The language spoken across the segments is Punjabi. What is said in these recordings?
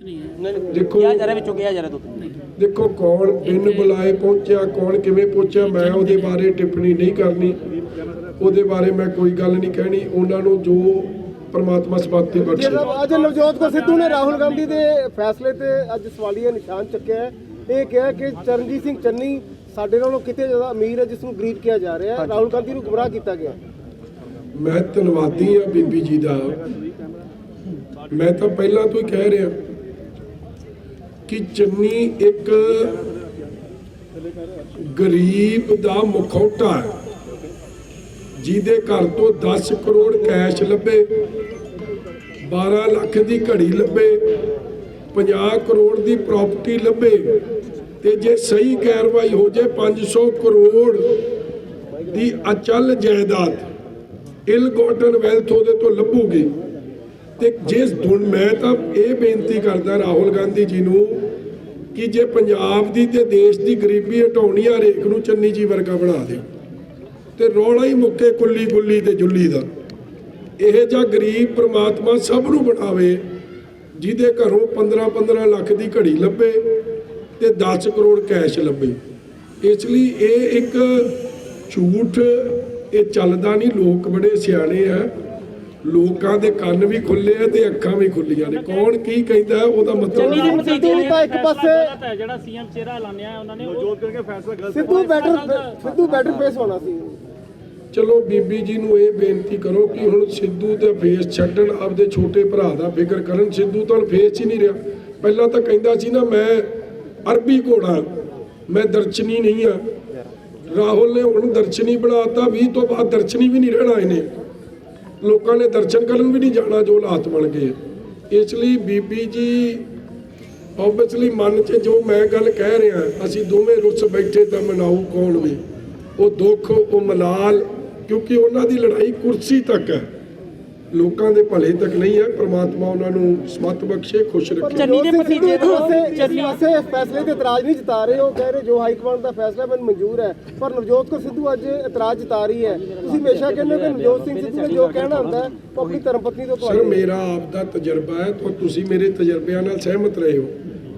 देखो देखो कौन बिन बुलाए पहुंचा कौन किवें पहुंचा मैं ਉਹਦੇ बारे टिप्पणी नहीं करनी ਉਹਦੇ बारे मैं कोई गल नहीं कहनी ਉਹਨਾਂ ਨੂੰ जो परमात्मा सपाती बख्शे। ਅੱਜ ਨਵਜੋਤ ਕੌਰ ਸਿੱਧੂ ਨੇ ਰਾਹੁਲ ਗਾਂਧੀ ਦੇ ਫੈਸਲੇ ਤੇ ਅੱਜ ਸਵਾਲੀਆ ਨਿਸ਼ਾਨ ਚੱਕਿਆ ਹੈ। ਇਹ ਕਿਹਾ ਕਿ ਚਰਨਜੀਤ ਸਿੰਘ ਚੰਨੀ ਸਾਡੇ ਨਾਲੋਂ ਕਿਤੇ ਜ਼ਿਆਦਾ ਅਮੀਰ ਹੈ ਜਿਸ ਨੂੰ ਗਰੀਬ ਕਿਹਾ ਜਾ ਰਿਹਾ ਹੈ। ਰਾਹੁਲ ਗਾਂਧੀ ਨੂੰ ਗੁੰਮਰਾਹ ਕੀਤਾ ਗਿਆ। मैं धन्नवादी हाँ बीबी जी का। मैं तो पहला तो ही कह रहा कि चन्नी एक गरीब दा मुखौटा है जिहदे घर तो 10 करोड़ कैश लभे 12 लाख की घड़ी लभे 50 करोड़ की प्रॉपर्टी लभे ते जे सही कार्रवाई हो जाए 500 करोड़ की अचल जायदाद इल गॉटन वैल्थ ਉਹਦੇ ਤੋਂ ਲੱਭੂਗੀ। ਤੇ ਜਿਸ ਹੁਣ ਮੈਂ ਤਾਂ ਇਹ ਬੇਨਤੀ ਕਰਦਾ ਰਾਹੁਲ ਗਾਂਧੀ ਜੀ ਨੂੰ ਕਿ ਜੇ ਪੰਜਾਬ ਦੀ ਤੇ ਦੇਸ਼ ਦੀ ਗਰੀਬੀ ਹਟਾਉਣੀ ਆ ਹਰੇਕ ਨੂੰ ਚੰਨੀ ਜੀ ਵਰਗਾ ਬਣਾ ਦਿਓ ਤੇ ਰੌਲਾ ਹੀ ਮੁੱਕੇ ਕੁੱਲੀ ਗੁੱਲੀ ਤੇ ਜੁੱਲੀ ਦਾ। ਇਹ ਜਿਹਾ ਗਰੀਬ ਪ੍ਰਮਾਤਮਾ ਸਭ ਨੂੰ ਬਣਾਵੇ ਜਿਹਦੇ ਘਰੋਂ 15-15 ਲੱਖ ਦੀ ਘੜੀ ਲੱਭੇ ਤੇ 10 ਕਰੋੜ ਕੈਸ਼ ਲੱਭੇ। ਇਸ ਲਈ ਇਹ ਇੱਕ ਝੂਠ ਇਹ ਚੱਲਦਾ ਨਹੀਂ। ਲੋਕ ਬੜੇ ਸਿਆਣੇ ਆ, ਲੋਕਾਂ ਦੇ ਕੰਨ ਵੀ ਖੁੱਲੇ ਆ ਤੇ ਅੱਖਾਂ ਵੀ ਖੁੱਲੀਆਂ ਨੇ। ਕੌਣ ਕੀ ਕਹਿੰਦਾ ਉਹਦਾ ਮਤਲਬ ਇੱਕ ਪਾਸੇ ਜਿਹੜਾ ਸੀਐਮ ਚਿਹਰਾ ਐਲਾਨਿਆ ਉਹਨਾਂ ਨੇ ਨਵਜੋਤ ਕਰਕੇ ਫੈਸਲਾ ਗਲਤ ਸਿੱਧੂ ਬੈਟਰ ਫੇਸ ਹੋਣਾ ਸੀ। ਚਲੋ ਬੀਬੀ ਜੀ ਨੂੰ ਇਹ ਬੇਨਤੀ ਕਰੋ ਕਿ ਹੁਣ ਸਿੱਧੂ ਦਾ ਫੇਸ ਛੱਡਣ, ਆਪਦੇ ਛੋਟੇ ਭਰਾ ਦਾ ਫਿਕਰ ਕਰਨ। ਸਿੱਧੂ ਤਾਂ ਫੇਸ ਹੀ ਨਹੀਂ ਰਿਹਾ। ਪਹਿਲਾਂ ਤਾਂ ਕਹਿੰਦਾ ਸੀ ਨਾ ਮੈਂ ਅਰਬੀ ਘੋੜਾ, ਮੈਂ ਦਰਸ਼ਨੀ ਨਹੀਂ ਆ। ਰਾਹੁਲ ਨੇ ਹੁਣ ਦਰਸ਼ਨੀ ਬਣਾਤਾ। 20 ਤੋਂ ਬਾਅਦ ਦਰਸ਼ਨੀ ਵੀ ਨਹੀਂ ਰਹਿਣਾ ਇਹਨੇ। ਲੋਕਾਂ ਨੇ ਦਰਸ਼ਨ ਕਰਨ ਵੀ ਨਹੀਂ ਜਾਣਾ ਜੋ ਹਾਲਾਤ ਬਣ ਗਏ। ਇਸ ਲਈ ਬੀਬੀ ਜੀ ਓਬਵੀਅਸਲੀ ਮਨ 'ਚ ਜੋ ਮੈਂ ਗੱਲ ਕਹਿ ਰਿਹਾ, ਅਸੀਂ ਦੋਵੇਂ ਰੁੱਸ ਬੈਠੇ ਤਾਂ ਮਨਾਊ ਕੌਣ ਵੀ ਉਹ ਦੁੱਖ ਉਹ ਮਲਾਲ, ਕਿਉਂਕਿ ਉਹਨਾਂ ਦੀ ਲੜਾਈ ਕੁਰਸੀ ਤੱਕ ਹੈ, ਲੋਕਾਂ ਦੇ ਭਲੇ ਤੱਕ ਨਹੀਂ ਹੈ। ਪ੍ਰਮਾਤਮਾ ਉਹਨਾਂ ਨੂੰ ਸਮਤ ਬਖਸ਼ੇ, ਖੁਸ਼ ਰੱਖੇ। ਚੰਨੀ ਦੇ ਭਤੀਜੇ ਪਾਸੇ ਫੈਸਲੇ ਤੇ ਇਤਰਾਜ਼ ਨਹੀਂ ਜਤਾ ਰਹੇ। ਉਹ ਕਹਿ ਰਹੇ ਜੋ ਹਾਈ ਕਮਾਂਡ ਦਾ ਫੈਸਲਾ ਮੈਨੂੰ ਮਨਜ਼ੂਰ ਹੈ, ਪਰ ਨਵਜੋਤ ਕੌਰ ਸਿੱਧੂ ਅੱਜ ਇਤਰਾਜ਼ ਜਤਾ ਰਹੀ ਹੈ। ਤੁਸੀਂ ਹਮੇਸ਼ਾ ਕਹਿੰਦੇ ਹੋ ਕਿ ਨਵਜੋਤ ਸਿੰਘ ਸਿੱਧੂ ਨੇ ਜੋ ਕਹਿਣਾ ਹੁੰਦਾ ਹੈ ਉਹ ਆਪਣੀ ਧਰਮ ਪਤਨੀ ਤੋਂ ਸਰ ਮੇਰਾ ਆਪ ਦਾ ਤਜਰਬਾ ਹੈ ਤਾਂ ਤੁਸੀਂ ਮੇਰੇ ਤਜਰਬਿਆਂ ਨਾਲ ਸਹਿਮਤ ਰਹੇ ਹੋ।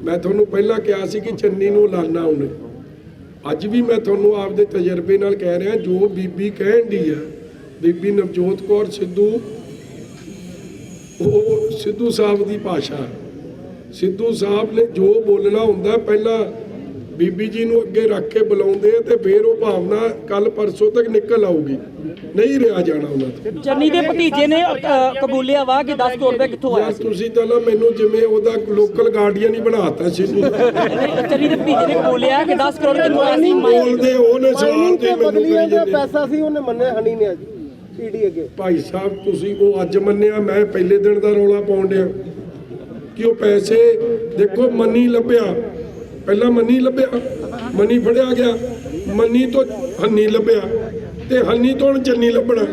ਮੈਂ ਤੁਹਾਨੂੰ ਪਹਿਲਾਂ ਕਿਹਾ ਸੀ ਕਿ ਚੰਨੀ ਨੂੰ ਲਾਨਾ ਉਹਨੇ। ਅੱਜ ਵੀ ਮੈਂ ਤੁਹਾਨੂੰ ਆਪਦੇ ਤਜਰਬੇ ਨਾਲ ਕਹਿ ਰਿਹਾ ਜੋ ਬੀਬੀ ਕਹਿਣ ਦੀ ਹੈ, ਬੀਬੀ ਨਵਜੋਤ ਕੌਰ ਸਿੱਧੂ, ਉਹ ਸਿੱਧੂ ਸਾਹਿਬ ਦੀ ਭਾਸ਼ਾ। ਸਿੱਧੂ ਸਾਹਿਬ ਨੇ ਜੋ ਬੋਲਣਾ ਹੁੰਦਾ ਪਹਿਲਾਂ ਬੀਬੀ ਜੀ ਨੂੰ ਅੱਗੇ ਰੱਖ ਕੇ ਬੁਲਾਉਂਦੇ ਆ ਤੇ ਫਿਰ ਉਹ ਭਾਵਨਾ ਕੱਲ ਪਰਸੋਂ ਤੱਕ ਨਿਕਲ ਆਊਗੀ। ਨਹੀਂ ਰਿਹਾ ਜਾਣਾ ਉਹਨਾਂ ਤੋਂ। ਚੰਨੀ ਦੇ ਭਤੀਜੇ ਨੇ ਕਬੂਲਿਆ ਵਾ ਕਿ 10 ਕਰੋੜ ਰੁਪਏ ਕਿੱਥੋਂ ਆਇਆ? ਤੁਸੀਂ ਤਾਂ ਨਾ ਮੈਨੂੰ ਜਿਵੇਂ ਉਹਦਾ ਲੋਕਲ ਗਾਰਡੀਅਨ ਹੀ ਬਣਾਤਾ ਸਿੱਧੂ। ਚੰਨੀ ਦੇ ਭਤੀਜੇ ਨੇ ਕਬੂਲਿਆ ਕਿ 10 ਕਰੋੜ ਕਿੱਥੋਂ ਆਇਆ ਸੀ? ਬੋਲਦੇ ਉਹਨੇ ਸਵਾਲ ਤੇ ਮੈਨੂੰ ਬਦਲੀਆਂ ਦਾ ਪੈਸਾ ਸੀ ਉਹਨੇ ਮੰਨਿਆ ਹਨੀ ਨੇ ਅੱਜ ਈਡੀ ਅੱਗੇ। ਭਾਈ ਸਾਹਿਬ ਤੁਸੀਂ ਉਹ ਅੱਜ ਮੰਨਿਆ, ਮੈਂ ਪਹਿਲੇ ਦਿਨ ਦਾ ਰੌਲਾ ਪਾਉਣ ਡਿਆ ਕਿ ਉਹ ਪੈਸੇ ਦੇਖੋ ਮੰਨੀ ਲੱਭਿਆ। ਪਹਿਲਾਂ ਮੰਨੀ ਲੱਭਿਆ, ਮੰਨੀ ਫੜਿਆ ਗਿਆ, ਮੰਨੀ ਤੋਂ ਹੰਨੀ ਲੱਭਿਆ ਤੇ ਹੰਨੀ ਤੋਂ ਹੁਣ ਚੰਨੀ ਲੱਭਣਾ।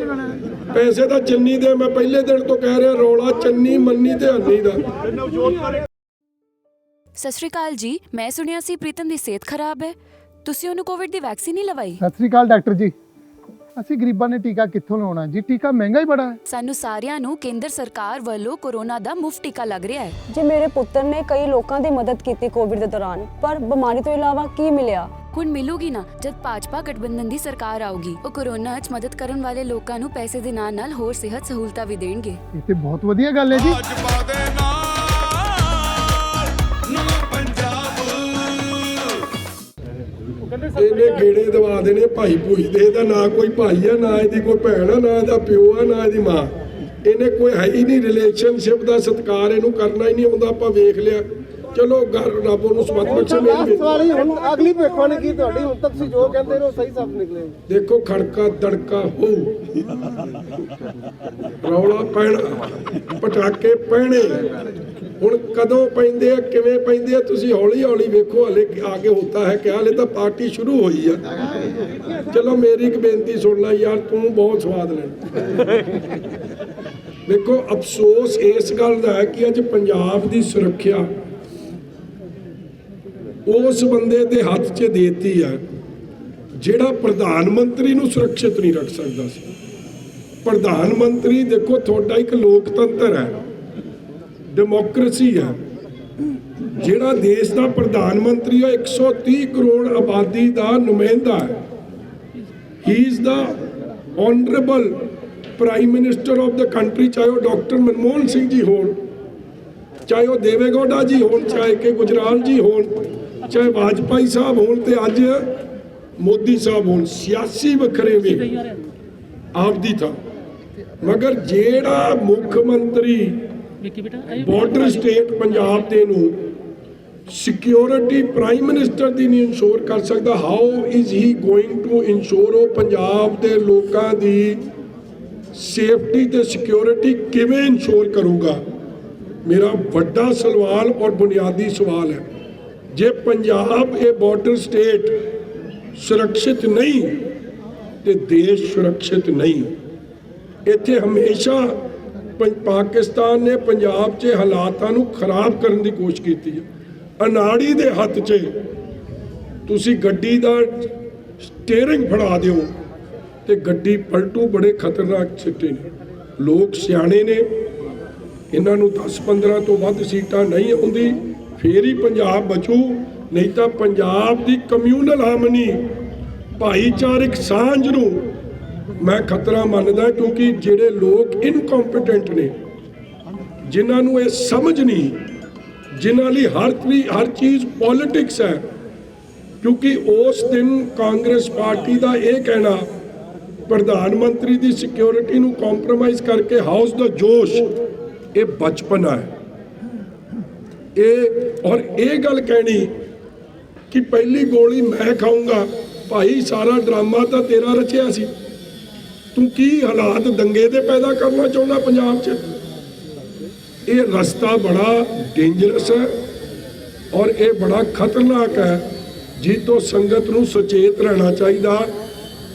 ਪੈਸੇ ਤਾਂ ਚੰਨੀ ਦੇ, ਮੈਂ ਪਹਿਲੇ ਦਿਨ ਤੋਂ ਕਹਿ ਰਿਹਾ ਰੌਲਾ ਚੰਨੀ ਮੰਨੀ ਤੇ ਹੰਨੀ ਦਾ। ਸਤਿ ਸ਼੍ਰੀ ਅਕਾਲ ਜੀ। ਮੈਂ ਸੁਣਿਆ ਸੀ ਪ੍ਰੀਤਮ ਦੀ ਸਿਹਤ ਖਰਾਬ ਹੈ, ਤੁਸੀਂ ਉਹਨੂੰ ਕੋਵਿਡ ਦੀ ਵੈਕਸੀਨ ਨਹੀਂ ਲਵਾਈ? ਸਤਿ ਸ਼੍ਰੀ ਅਕਾਲ ਡਾਕਟਰ ਜੀ। ਅਸੀਂ ਗਰੀਬਾਂ ਨੇ ਟੀਕਾ ਕਿੱਥੋਂ ਲਵਾਉਣਾ ਜੀ? ਟੀਕਾ ਮਹਿੰਗਾ ਹੀ ਬੜਾ ਹੈ। ਸਾਨੂੰ ਸਾਰਿਆਂ ਨੂੰ ਕੇਂਦਰ ਸਰਕਾਰ ਵੱਲੋਂ ਕੋਰੋਨਾ ਦਾ ਮੁਫਤ ਟੀਕਾ ਲੱਗ ਰਿਹਾ ਹੈ। ਜੀ ਮੇਰੇ ਪੁੱਤਰ ਨੇ ਕਈ ਲੋਕਾਂ ਦੀ ਮਦਦ ਕੀਤੀ ਕੋਵਿਡ ਦੇ ਦੌਰਾਨ, ਪਰ ਬਿਮਾਰੀ ਤੋਂ ਇਲਾਵਾ ਕੀ ਮਿਲਿਆ? ਹੁਣ ਮਿਲੂਗੀ ਨਾ ਜਦ ਭਾਜਪਾ ਗਠਬੰਧਨ ਦੀ ਸਰਕਾਰ ਆਊਗੀ। ਉਹ ਕੋਰੋਨਾ 'ਚ ਮਦਦ ਕਰਨ ਵਾਲੇ ਲੋਕਾਂ ਨੂੰ ਪੈਸੇ ਦੇ ਨਾਲ ਹੋਰ ਸਿਹਤ ਸਹੂਲਤਾਂ ਵੀ ਦੇਣਗੇ। ਇਹ ਤੇ ਬਹੁਤ ਵਧੀਆ ਗੱਲ ਹੈ ਜੀ। ਇਹਨੇ ਗੇੜੇ ਦਵਾ ਦੇਣੇ ਭਾਈ ਭੂਈ ਦੇ। ਇਹਦਾ ਨਾ ਕੋਈ ਭਾਈ ਆ, ਨਾ ਇਹਦੀ ਕੋਈ ਭੈਣ ਆ, ਨਾ ਇਹਦਾ ਪਿਓ ਆ, ਨਾ ਇਹਦੀ ਮਾਂ। ਇਹਨੇ ਕੋਈ ਹੈ ਹੀ ਨਹੀਂ ਰਿਲੇਸ਼ਨਸ਼ਿਪ ਦਾ ਸਤਿਕਾਰ ਇਹਨੂੰ ਕਰਨਾ ਹੀ ਨਹੀਂ ਆਉਂਦਾ। ਆਪਾਂ ਵੇਖ ਲਿਆ। ਚਲੋ ਰੱਬ ਉਹਨੂੰ ਸਮਤ ਬਖਸ਼ੇ। ਮੇਰੀ ਹੁਣ ਅਗਲੀ ਭੇਖਵਾਂ ਨੇ ਕੀ ਤੁਹਾਡੀ? ਹੁਣ ਤੱਕ ਤੁਸੀਂ ਜੋ ਕਹਿੰਦੇ ਰਹੋ ਸਹੀ ਸਾਫ਼ ਨਿਕਲੇ। ਦੇਖੋ ਖੜਕਾ ਦੜਕਾ ਹੋ, ਰੌਲਾ ਪੈਣਾ, ਪਟਾਕੇ ਪੈਣੇ। ਹੁਣ ਕਦੋਂ ਪੈਂਦੇ ਆ, ਕਿਵੇਂ ਪੈਂਦੇ ਆ, ਤੁਸੀਂ ਹੌਲੀ ਹੌਲੀ ਵੇਖੋ। ਹਲੇ ਆਗੇ ਹੁੰਦਾ ਹੈ ਕਿ ਹਲੇ ਤਾਂ ਪਾਰਟੀ ਸ਼ੁਰੂ ਹੋਈ ਆ। ਚਲੋ ਮੇਰੀ ਇੱਕ ਬੇਨਤੀ ਸੁਣ ਲੈ ਯਾਰ, ਤੂੰ ਬਹੁਤ ਸਵਾਦ ਲੈਣਾ। ਦੇਖੋ ਅਫਸੋਸ ਇਸ ਗੱਲ ਦਾ ਹੈ ਕਿ ਅੱਜ ਪੰਜਾਬ ਦੀ ਸੁਰੱਖਿਆ ਉਸ ਬੰਦੇ ਦੇ ਹੱਥ 'ਚ ਦੇਤੀ ਆ ਜਿਹੜਾ ਪ੍ਰਧਾਨ ਮੰਤਰੀ ਨੂੰ ਸੁਰੱਖਿਅਤ ਨਹੀਂ ਰੱਖ ਸਕਦਾ ਸੀ। ਪ੍ਰਧਾਨ ਮੰਤਰੀ ਦੇਖੋ ਤੁਹਾਡਾ ਇੱਕ ਲੋਕਤੰਤਰ ਹੈ, ਡੈਮੋਕ੍ਰੇਸੀ ਹੈ। ਜਿਹੜਾ ਦੇਸ਼ ਦਾ ਪ੍ਰਧਾਨ ਮੰਤਰੀ ਹੈ 130 ਕਰੋੜ ਆਬਾਦੀ ਦਾ ਨੁਮਾਇੰਦਾ ਹੈ। ਹੀ is the honourable prime minister of the country, ਚਾਹੇ ਉਹ ਡਾਕਟਰ ਮਨਮੋਹਨ ਸਿੰਘ ਜੀ ਹੋਣ, ਚਾਹੇ ਉਹ ਦੇਵੇ ਗੌਡਾ ਜੀ ਹੋਣ, ਚਾਹੇ ਕੇ ਗੁਜਰਾਲ ਜੀ ਹੋਣ, ਚਾਹੇ ਵਾਜਪਾਈ ਸਾਹਿਬ ਹੋਣ ਤੇ ਅੱਜ ਮੋਦੀ ਸਾਹਿਬ ਹੋਣ। ਸਿਆਸੀ ਵਖਰੇਵੇਂ ਆਪਦੀ ਥਾਂ, ਮਗਰ ਜਿਹੜਾ ਮੁੱਖ ਮੰਤਰੀ ਬਾਰਡਰ ਸਟੇਟ ਪੰਜਾਬ ਦੇ ਨੂੰ ਸਿਕਿਉਰਿਟੀ ਪ੍ਰਾਈਮ ਮਿਨਿਸਟਰ ਦੀ ਨਹੀਂ ਇੰਸ਼ੋਰ ਕਰ ਸਕਦਾ, how is he going to insure ਉਹ ਪੰਜਾਬ ਦੇ ਲੋਕਾਂ ਦੀ ਸੇਫਟੀ ਤੇ ਸਿਕਿਉਰਿਟੀ ਕਿਵੇਂ ਇੰਸ਼ੋਰ ਕਰੂਗਾ? ਮੇਰਾ ਵੱਡਾ ਸਵਾਲ ਔਰ ਬੁਨਿਆਦੀ ਸਵਾਲ ਹੈ, ਜੇ ਪੰਜਾਬ ਇਹ ਬਾਰਡਰ ਸਟੇਟ ਸੁਰੱਖਿਅਤ ਨਹੀਂ ਤੇ ਦੇਸ਼ ਸੁਰੱਖਿਅਤ ਨਹੀਂ। ਇੱਥੇ ਹਮੇਸ਼ਾ ਪਾਕਿਸਤਾਨ ਨੇ ਪੰਜਾਬ 'ਚ ਹਾਲਾਤਾਂ ਨੂੰ ਖਰਾਬ ਕਰਨ ਦੀ ਕੋਸ਼ਿਸ਼ ਕੀਤੀ ਹੈ। ਅਨਾੜੀ ਦੇ ਹੱਥ 'ਚ ਤੁਸੀਂ ਗੱਡੀ ਦਾ ਸਟੀਅਰਿੰਗ ਫੜਾ ਦਿਓ ਤੇ ਗੱਡੀ ਪਲਟੂ। ਬੜੇ ਖਤਰਨਾਕ ਸਿੱਟੇ ਨੇ। ਲੋਕ ਸਿਆਣੇ ਨੇ, ਇਹਨਾਂ ਨੂੰ 10-15 ਤੋਂ ਵੱਧ ਸੀਟਾਂ ਨਹੀਂ ਆਉਂਦੀ ਫੇਰ ਹੀ ਪੰਜਾਬ ਬਚੂ, ਨਹੀਂ ਤਾਂ ਪੰਜਾਬ ਦੀ ਕਮਿਊਨਲ ਹਾਰਮਨੀ, ਭਾਈਚਾਰਕ ਸਾਂਝ ਨੂੰ ਮੈਂ ਖਤਰਾ ਮੰਨਦਾ, ਕਿਉਂਕਿ ਜਿਹੜੇ ਲੋਕ ਇਨਕੰਪੀਟੈਂਟ ਨੇ, ਜਿਨ੍ਹਾਂ ਨੂੰ ਇਹ ਸਮਝ ਨਹੀਂ, ਜਿਨ੍ਹਾਂ ਲਈ ਹਰ ਚੀਜ਼ ਪੋਲਿਟਿਕਸ ਹੈ। ਕਿਉਂਕਿ ਉਸ ਦਿਨ ਕਾਂਗਰਸ ਪਾਰਟੀ ਦਾ ਇਹ ਕਹਿਣਾ ਪ੍ਰਧਾਨ ਮੰਤਰੀ ਦੀ ਸਿਕਿਉਰਿਟੀ ਨੂੰ ਕੰਪਰੋਮਾਈਜ਼ ਕਰਕੇ ਹਾਊਸ ਦਾ ਜੋਸ਼, ਇਹ ਬਚਪਨਾ ਹੈ। ਇਹ ਗੱਲ ਕਹਿਣੀ ਕਿ ਪਹਿਲੀ ਗੋਲੀ ਮੈਂ ਖਾਊਂਗਾ, ਭਾਈ ਸਾਰਾ ਡਰਾਮਾ ਤਾਂ ਤੇਰਾ ਰਚਿਆ ਸੀ। ਤੂੰ ਕੀ ਹਾਲਾਤ ਦੰਗੇ ਦੇ ਪੈਦਾ ਕਰਨਾ ਚਾਹੁੰਦਾ ਪੰਜਾਬ 'ਚ? ਇਹ ਰਸਤਾ ਬੜਾ ਡੇਂਜਰਸ ਹੈ ਔਰ ਇਹ ਬੜਾ ਖਤਰਨਾਕ ਹੈ, ਜਿਸ ਤੋਂ ਸੰਗਤ ਨੂੰ ਸੁਚੇਤ ਰਹਿਣਾ ਚਾਹੀਦਾ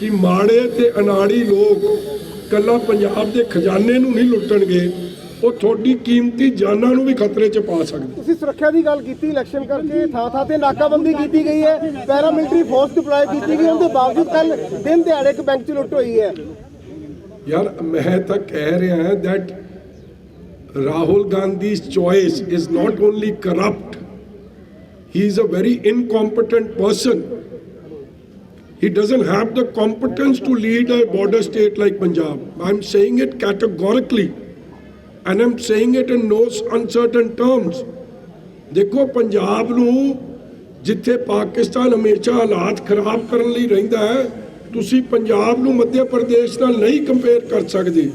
ਕਿ ਮਾੜੇ ਤੇ ਅਨਾੜੀ ਲੋਕ ਕੱਲਾ ਪੰਜਾਬ ਦੇ ਖਜ਼ਾਨੇ ਨੂੰ ਨਹੀਂ ਲੁੱਟਣਗੇ, ਉਹ ਤੁਹਾਡੀ ਕੀਮਤੀ ਜਾਨਾਂ ਨੂੰ ਵੀ ਖਤਰੇ 'ਚ ਪਾ ਸਕਦੇ। ਤੁਸੀਂ ਸੁਰੱਖਿਆ ਦੀ ਗੱਲ ਕੀਤੀ, ਇਲੈਕਸ਼ਨ ਕਰਕੇ ਥਾਂ ਤੇ ਨਾਕਾਬੰਦੀ ਕੀਤੀ ਗਈ ਹੈ, ਪੈਰਾਮਿਲਟਰੀ ਫੋਰਸ ਡਿਪਲੋਏ ਕੀਤੀ ਗਈ, ਉਹਦੇ ਬਾਵਜੂਦ ਕੱਲ ਦਿਨ ਦਿਹਾੜੇ ਇੱਕ ਬੈਂਕ 'ਚ ਲੁੱਟ ਹੋਈ ਹੈ। ਯਾਰ ਮੈਂ ਤਾਂ ਕਹਿ ਰਿਹਾ ਹਾਂ that Rahul Gandhi's choice is not only corrupt, he is a very incompetent person. He doesn't have the competence to lead a border state like Punjab. I'm saying it categorically and I'm saying it in no uncertain terms. ਦੇਖੋ ਪੰਜਾਬ ਨੂੰ ਜਿੱਥੇ ਪਾਕਿਸਤਾਨ ਹਮੇਸ਼ਾ ਹਾਲਾਤ ਖਰਾਬ ਕਰਨ ਲਈ ਰਹਿੰਦਾ ਹੈ, ਤੁਸੀਂ ਪੰਜਾਬ ਨੂੰ ਮੱਧ ਪ੍ਰਦੇਸ਼ ਨਾਲ ਨਹੀਂ ਕੰਪੇਅਰ ਕਰ ਸਕਦੇ।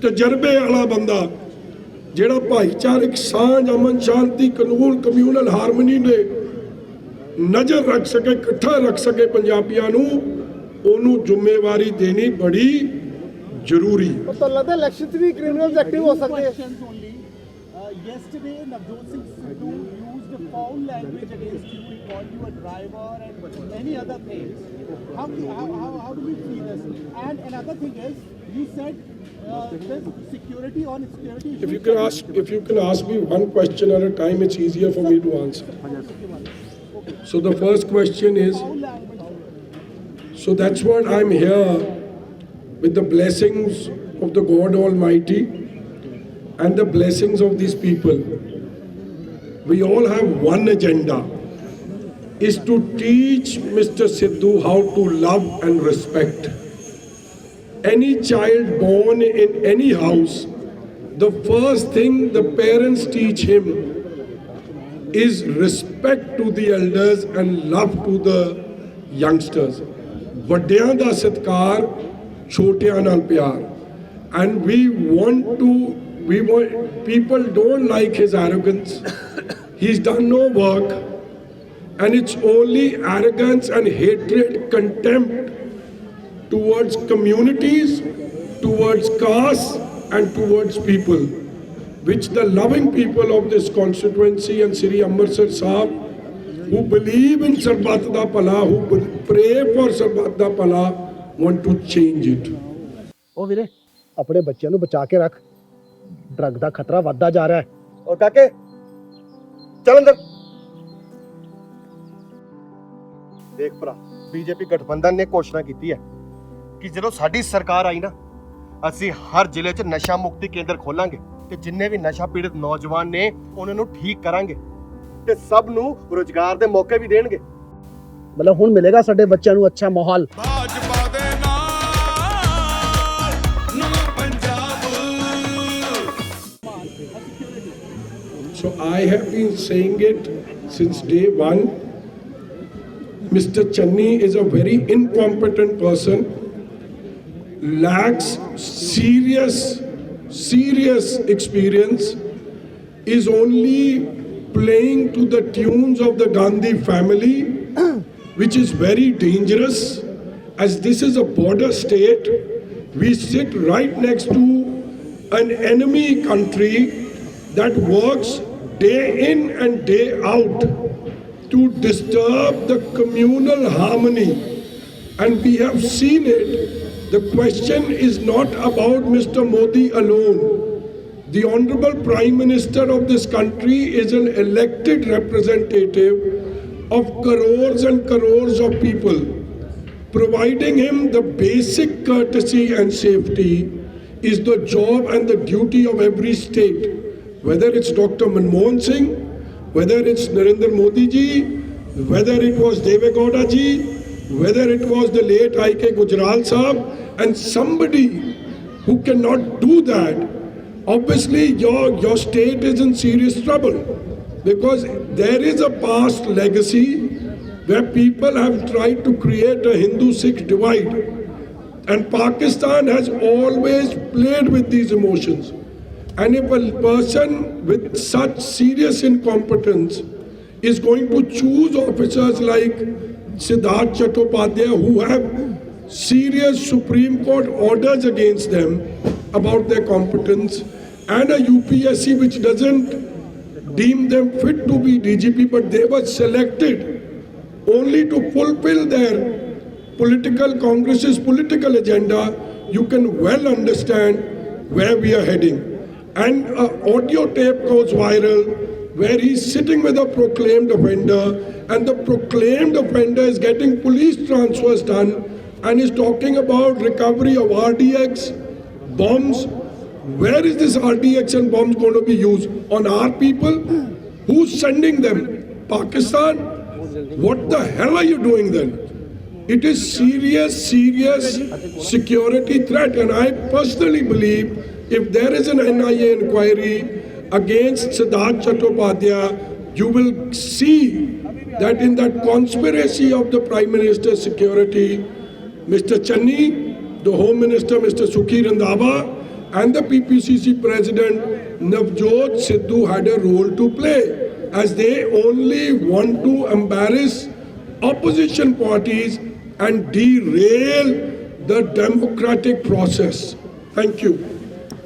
ਤਜਰਬੇ ਵਾਲਾ ਬੰਦਾ ਜਿਹੜਾ ਭਾਈਚਾਰਕ ਸਾਂਝ, ਅਮਨ ਸ਼ਾਂਤੀ, ਕਾਨੂੰਨ, ਕਮਿਊਨਲ ਹਾਰਮਨੀ ਨੇ ਨਜ਼ਰ ਰੱਖ ਸਕੇ, ਇਕੱਠਾ ਰੱਖ ਸਕੇ ਪੰਜਾਬੀਆਂ ਨੂੰ, ਉਹਨੂੰ ਜ਼ਿੰਮੇਵਾਰੀ ਦੇਣੀ ਬੜੀ ਜ਼ਰੂਰੀ ਹੈ। ਤਾਂ ਲੱਗਦਾ ਇਲੈਕਸ਼ਨ 'ਚ ਵੀ ਕ੍ਰਿਮੀਨਲਸ ਐਕਟਿਵ ਹੋ ਸਕਦੇ ਆ। Yesterday, Navjot Singh Sidhu used foul language against you. He called you a driver and many other things. How do we see this? And another thing is, you said there's security on security. If you can ask me one question at a time, it's easier for me to answer. So the first question is, so that's what I'm here with the blessings of the God Almighty and the blessings of these people. We all have one agenda, is to teach Mr. Sidhu how to love and respect. Any child born in any house, the first thing the parents teach him is respect to the elders and love to the youngsters. ਵੱਡਿਆਂ ਦਾ ਸਤਿਕਾਰ, ਛੋਟਿਆਂ ਨਾਲ ਪਿਆਰ। And people don't like his arrogance. He's done no work, and it's only arrogance and hatred, contempt towards communities, towards castes and towards people, which the loving people of this constituency and Sri Amritsar Sahib, who believe in Sarbat da Pala, who pray for Sarbat da Pala, want to change it. ਉਹ ਵੀਰੇ ਆਪਣੇ ਬੱਚਿਆਂ ਨੂੰ ਬਚਾ ਕੇ ਰੱਖ, ਡਰੱਗ ਦਾ ਖਤਰਾ ਵੱਧਦਾ ਜਾ ਰਿਹਾ ਹੈ। ਔਰ ਕਾਕੇ ਚੱਲ ਅੰਦਰ ਦੇਖ ਭਰਾ, ਬੀਜੇਪੀ ਗਠਬੰਧਨ ਨੇ ਘੋਸ਼ਣਾ ਕੀਤੀ ਹੈ ਕਿ ਜਦੋਂ ਸਾਡੀ ਸਰਕਾਰ ਆਈ ਨਾ, ਅਸੀਂ ਹਰ ਜ਼ਿਲ੍ਹੇ 'ਚ ਨਸ਼ਾ ਮੁਕਤੀ ਕੇਂਦਰ ਖੋਲਾਂਗੇ। ਤੇ ਜਿੰਨੇ ਵੀ ਨਸ਼ਾ ਪੀੜਤ ਨੌਜਵਾਨ ਨੇ ਉਹਨਾਂ ਨੂੰ ਠੀਕ ਕਰਾਂਗੇ ਤੇ ਸਭ ਨੂੰ ਰੋਜ਼ਗਾਰ ਦੇ ਮੌਕੇ ਵੀ ਦੇਣਗੇ। ਮਤਲਬ ਹੁਣ ਮਿਲੇਗਾ ਸਾਡੇ ਬੱਚਿਆਂ ਨੂੰ ਅੱਛਾ ਮਾਹੌਲ। So I have been saying it since day one. Mr. Channi is a very incompetent person, lacks serious experience, is only playing to the tunes of the Gandhi family, which is very dangerous, as this is a border state. We sit right next to an enemy country that works day in and day out to disturb the communal harmony, and we have seen it. The question is not about Mr. Modi alone. The Honorable Prime Minister of this country is an elected representative of crores and crores of people. Providing him the basic courtesy and safety is the job and the duty of every state. Whether it's Dr. Manmohan Singh, whether it's Narendra Modi ji, whether it was Deve Gowda ji, whether it was the late I.K. Gujral Sahab, and somebody who cannot do that, obviously your state is in serious trouble, because there is a past legacy where people have tried to create a Hindu-Sikh divide, and Pakistan has always played with these emotions. And if a person with such serious incompetence is going to choose officers like Siddharth Chattopadhyay, who have serious Supreme Court orders against them about their competence, and a UPSC which doesn't deem them fit to be DGP, but they were selected only to fulfill their Congress's political agenda, you can well understand where we are heading. And an audio tape goes viral where he's sitting with a proclaimed offender, and the proclaimed offender is getting police transfers done and is talking about recovery of RDX, bombs. Where is this RDX and bombs going to be used? On our people? Who's sending them? Pakistan? What the hell are you doing then? It is serious security threat, and I personally believe if there is an NIA inquiry against Siddharth Chattopadhyay, you will see that in that conspiracy of the Prime Minister's security, Mr. Channi, the Home Minister, Mr. Sukhi Randhawa, and the PPCC President Navjot Sidhu had a role to play, as they only want to embarrass opposition parties and derail the democratic process. Thank you.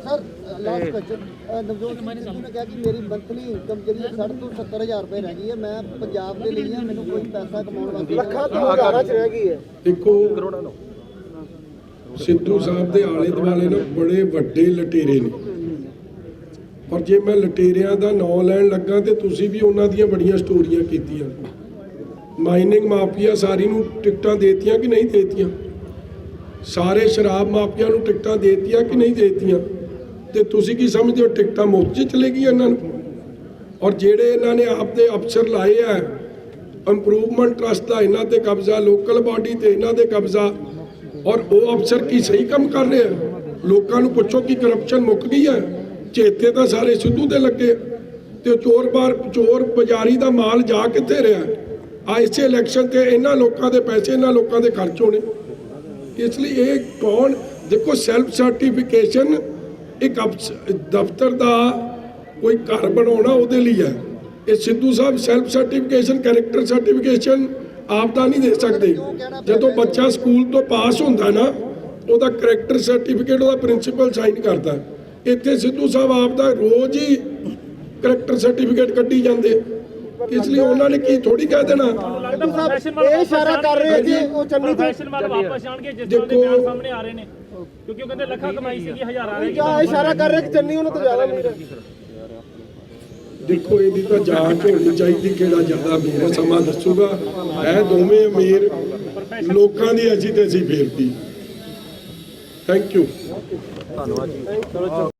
Sir last question, Navjot Singh Sidhu ਨੇ ਕਿਹਾ ਕਿ ਮੇਰੀ ਮੰਥਲੀ ਇਨਕਮ ਜਿਹੜੀ 60 ਤੋਂ 70,000 ਰੁਪਏ ਰਹਿ ਗਈ ਹੈ, ਮੈਂ ਪੰਜਾਬ ਦੇ ਲਈ ਹਾਂ, ਮੈਨੂੰ ਕੋਈ ਪੈਸਾ ਕਮਾਉਣ ਵਾਸਤੇ ਲੱਖਾਂ ਤੋਂ ਹਜ਼ਾਰਾਂ 'ਚ ਰਹਿ ਗਈ ਹੈ। ਦੇਖੋ, ਸਿੱਧੂ ਸਾਹਿਬ ਦੇ ਆਲੇ ਦੁਆਲੇ ਨਾ ਬੜੇ ਵੱਡੇ ਲਟੇਰੇ ਨੇ, ਪਰ ਜੇ ਮੈਂ ਲਟੇਰਿਆਂ ਦਾ ਨਾਂ ਲੈਣ ਲੱਗਾ ਤੇ ਤੁਸੀਂ ਵੀ ਉਹਨਾਂ ਦੀਆਂ ਬੜੀਆਂ ਸਟੋਰੀਆਂ ਕੀਤੀਆਂ। ਮਾਈਨਿੰਗ ਮਾਫੀਆ ਸਾਰੀ ਨੂੰ ਟਿਕਟਾਂ ਦੇਤੀਆਂ ਕਿ ਨਹੀਂ ਦੇਤੀਆਂ? ਸਾਰੇ ਸ਼ਰਾਬ ਮਾਫੀਆ ਨੂੰ ਟਿਕਟਾਂ ਦੇਤੀਆਂ ਕਿ ਨਹੀਂ ਦੇਤੀਆਂ? ਤੇ ਤੁਸੀਂ ਕੀ ਸਮਝਦੇ ਹੋ, ਟਿਕਟਾਂ ਮੁਫਤ 'ਚ ਚਲੇ ਗਈਆਂ ਇਹਨਾਂ ਨੂੰ? ਔਰ ਜਿਹੜੇ ਇਹਨਾਂ ਨੇ ਆਪਦੇ ਅਫਸਰ ਲਾਏ ਆ, ਇੰਪਰੂਵਮੈਂਟ ਟਰਸਟ ਦਾ ਇਹਨਾਂ ਤੇ ਕਬਜ਼ਾ, ਲੋਕਲ ਬਾਡੀ ਤੇ ਇਹਨਾਂ ਦੇ ਕਬਜ਼ਾ, ਔਰ ਉਹ ਅਫਸਰ ਕੀ ਸਹੀ ਕੰਮ ਕਰ ਰਹੇ ਆ? ਲੋਕਾਂ ਨੂੰ ਪੁੱਛੋ ਕਿ ਕਰਪਸ਼ਨ ਮੁੱਕ ਗਈ ਹੈ? ਚੇਤੇ ਤਾਂ ਸਾਰੇ ਸਿੱਧੂ ਦੇ ਲੱਗੇ, ਤੇ ਚੋਰ ਬਾਜ਼ਾਰੀ ਦਾ ਮਾਲ ਜਾ ਕਿੱਥੇ ਰਿਹਾ? ਆ ਇਸੇ ਇਲੈਕਸ਼ਨ ਤੇ ਇਹਨਾਂ ਲੋਕਾਂ ਦੇ ਪੈਸੇ ਇਹਨਾਂ ਲੋਕਾਂ ਦੇ ਖਰਚ ਹੋਣੇ। ਇਸ ਲਈ ਇਹ ਕੌਣ, ਦੇਖੋ, ਸੈਲਫ ਸਰਟੀਫਿਕੇਸ਼ਨ ਇੱਕ ਦਫ਼ਤਰ ਦਾ ਕੋਈ ਘਰ ਬਣਾਉਣਾ ਉਹਦੇ ਲਈ ਹੈ। ਇਹ ਸਿੱਧੂ ਸਾਹਿਬ ਸੈਲਫ ਸਰਟੀਫਿਕੇਸ਼ਨ, ਕੈਰੈਕਟਰ ਸਰਟੀਫਿਕੇਸ਼ਨ ਆਪ ਦਾ ਨਹੀਂ ਦੇ ਸਕਦੇ। ਜਦੋਂ ਬੱਚਾ ਸਕੂਲ ਤੋਂ ਪਾਸ ਹੁੰਦਾ ਨਾ, ਉਹਦਾ ਕੈਰੈਕਟਰ ਸਰਟੀਫਿਕੇਟ ਉਹਦਾ ਪ੍ਰਿੰਸੀਪਲ ਸਾਈਨ ਕਰਦਾ। ਇੱਥੇ ਸਿੱਧੂ ਸਾਹਿਬ ਆਪ ਦਾ ਰੋਜ਼ ਹੀ ਕੈਰੈਕਟਰ ਸਰਟੀਫਿਕੇਟ ਕੱਢੀ ਜਾਂਦੇ। ਇਸ ਲਈ ਉਹਨਾਂ ਨੇ ਕੀ ਥੋੜੀ ਕਹਿ ਦੇਣਾ। ਇਹ ਇਸ਼ਾਰਾ ਕਰ ਰਹੇ ਜੀ ਉਹ ਚੰਨੀ ਫੈਸ਼ਨ ਵੱਲ ਵਾਪਸ ਜਾਣਗੇ ਜਿਸ ਤਰ੍ਹਾਂ ਦੇ ਬਿਆਨ ਸਾਹਮਣੇ ਆ ਰਹੇ ਨੇ, ਕਿਉਂਕਿ ਉਹ ਕਹਿੰਦੇ ਲੱਖਾਂ ਕਮਾਈ ਸੀਗੀ, ਹਜ਼ਾਰਾਂ ਰਹਿ ਕਿਆ ਇਸ਼ਾਰਾ ਕਰ ਰਹੇ ਕਿ ਚੰਨੀ ਉਹਨਾਂ ਤੋਂ ਜ਼ਿਆਦਾ ਨਹੀਂ ਹੈ। ਦੇਖੋ, ਇਹਦੀ ਤਾਂ ਜਾਂਚ ਹੋਣੀ ਚਾਹੀਦੀ, ਕਿਹੜਾ ਜ਼ਿਆਦਾ ਅਮੀਰ ਹੈ, ਸਮਾਂ ਦੱਸੂਗਾ। ਇਹ ਦੋਵੇਂ ਅਮੀਰ ਲੋਕਾਂ ਦੀ ਅਸੀਂ ਤੇ ਅਸੀਂ ਫੇਰਦੀ। Thank you. ਧੰਨਵਾਦ ਜੀ।